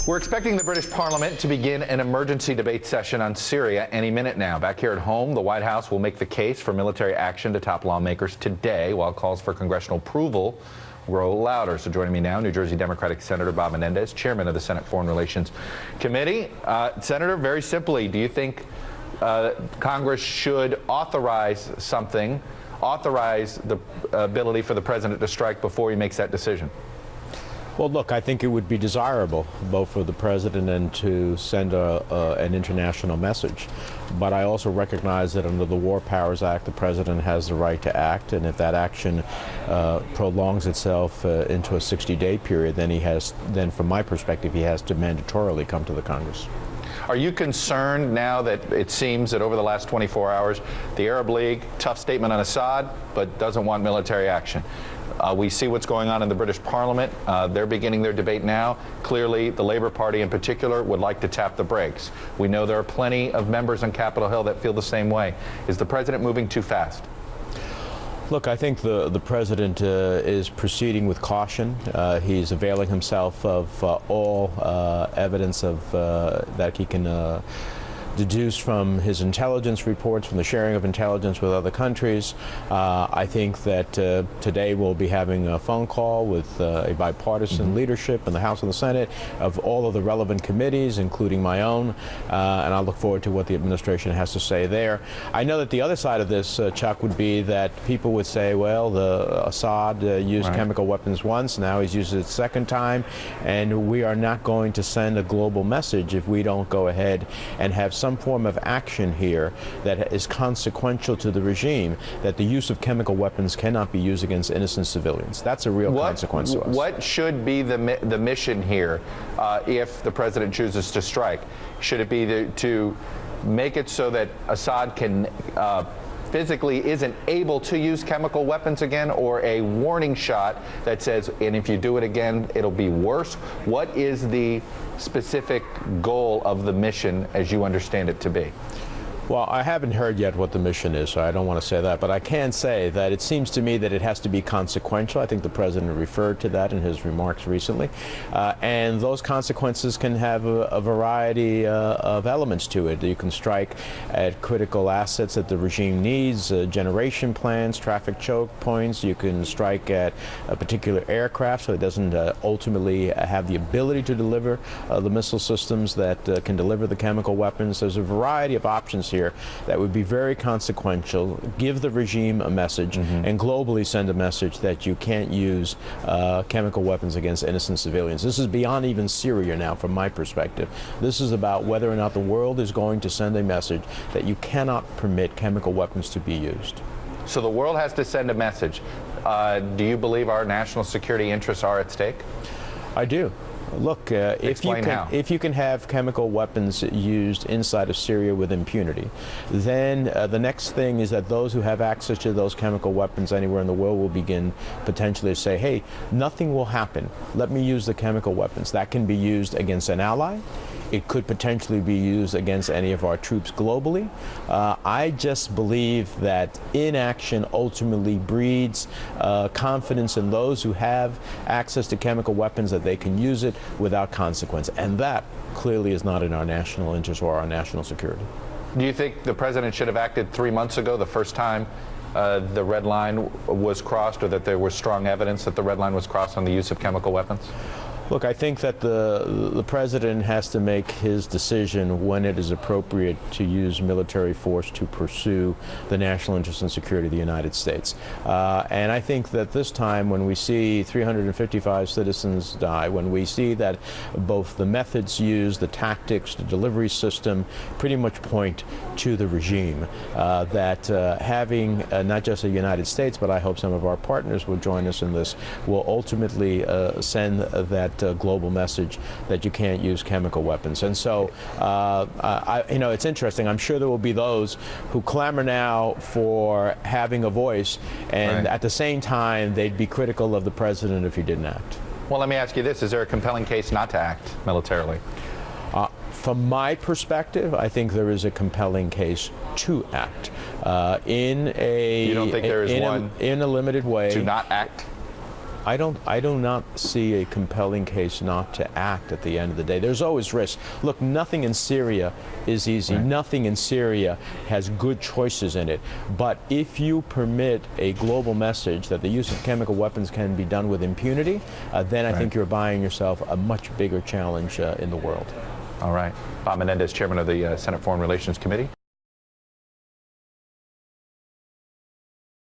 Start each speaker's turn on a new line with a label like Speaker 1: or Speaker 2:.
Speaker 1: We're expecting the British Parliament to begin an emergency debate session on Syria any minute now. Back here at home, the White House will make the case for military action to top lawmakers today, while calls for congressional approval grow louder. So joining me now, New Jersey Democratic Senator Bob Menendez, chairman of the Senate Foreign Relations Committee. Senator, very simply, do you think Congress should authorize something, authorize the ability for the president to strike before he makes that decision?
Speaker 2: Well, look, I think it would be desirable both for the president and to send an international message. But I also recognize that under the War Powers Act, the president has the right to act, and if that action prolongs itself into a 60-day period, then from my perspective, he has to mandatorily come to the Congress.
Speaker 1: Are you concerned now that it seems that over the last 24 hours, the Arab League, tough statement on Assad, but doesn't want military action? We see what's going on in the British Parliament. They're beginning their debate now. Clearly, the Labour Party in particular would like to tap the brakes. We know there are plenty of members on Capitol Hill that feel the same way. Is the president moving too fast?
Speaker 2: Look, I think the president is proceeding with caution. He's availing himself of all evidence of that he can deduce from his intelligence reports, from the sharing of intelligence with other countries. I think that today we'll be having a phone call with a bipartisan leadership in the House and the Senate of all of the relevant committees, including my own, and I look forward to what the administration has to say there. I know that the other side of this, Chuck, would be that people would say, well, Assad used chemical weapons once, now he's used it a second time, and we are not going to send a global message if we don't go ahead and have some form of action here that is consequential to the regime, that the use of chemical weapons cannot be used against innocent civilians. That's a real consequence to us. What
Speaker 1: should be the mission here if the president chooses to strike? Should it be to make it so that Assad can physically isn't able to use chemical weapons again, or a warning shot that says, and if you do it again, it'll be worse? What is the specific goal of the mission as you understand it to be?
Speaker 2: Well, I haven't heard yet what the mission is, so I don't want to say that. But I can say that it seems to me that it has to be consequential. I think the president referred to that in his remarks recently. And those consequences can have a variety of elements to it. You can strike at critical assets that the regime needs, generation plants, traffic choke points. You can strike at a particular aircraft so it doesn't ultimately have the ability to deliver the missile systems that can deliver the chemical weapons. There's a variety of options here that would be very consequential, give the regime a message, and globally send a message that you can't use chemical weapons against innocent civilians. This is beyond even Syria now, from my perspective. This is about whether or not the world is going to send a message that you cannot permit chemical weapons to be used.
Speaker 1: So the world has to send a message. Do you believe our national security interests are at stake?
Speaker 2: I do. Look, if you can have chemical weapons used inside of Syria with impunity, then the next thing is that those who have access to those chemical weapons anywhere in the world will begin potentially to say, hey, nothing will happen. Let me use the chemical weapons. That can be used against an ally. It could potentially be used against any of our troops globally. I just believe that inaction ultimately breeds confidence in those who have access to chemical weapons, that they can use it without consequence. And that clearly is not in our national interest or our national security.
Speaker 1: Do you think the president should have acted 3 months ago, the first time the red line was crossed, or that there was strong evidence that the red line was crossed on the use of chemical weapons?
Speaker 2: Look, I think that the president has to make his decision when it is appropriate to use military force to pursue the national interest and security of the United States. And I think that this time, when we see 355 citizens die, when we see that both the methods used, the tactics, the delivery system pretty much point to the regime, that having not just the United States, but I hope some of our partners will join us in this, will ultimately send that global message that you can't use chemical weapons. And so, you know, it's interesting. I'm sure there will be those who clamor now for having a voice, and at the same time, they'd be critical of the president if he didn't act.
Speaker 1: Well, let me ask you this. Is there a compelling case not to act militarily?
Speaker 2: From my perspective, I think there is a compelling case to act in a.
Speaker 1: You don't think there is one
Speaker 2: in a limited way
Speaker 1: to not act?
Speaker 2: I do not see a compelling case not to act at the end of the day. There's always risk. Look, nothing in Syria is easy.
Speaker 1: Right.
Speaker 2: Nothing in Syria has good choices in it. But if you permit a global message that the use of chemical weapons can be done with impunity, then I think you're buying yourself a much bigger challenge in the world.
Speaker 1: All right. Bob Menendez, chairman of the Senate Foreign Relations Committee.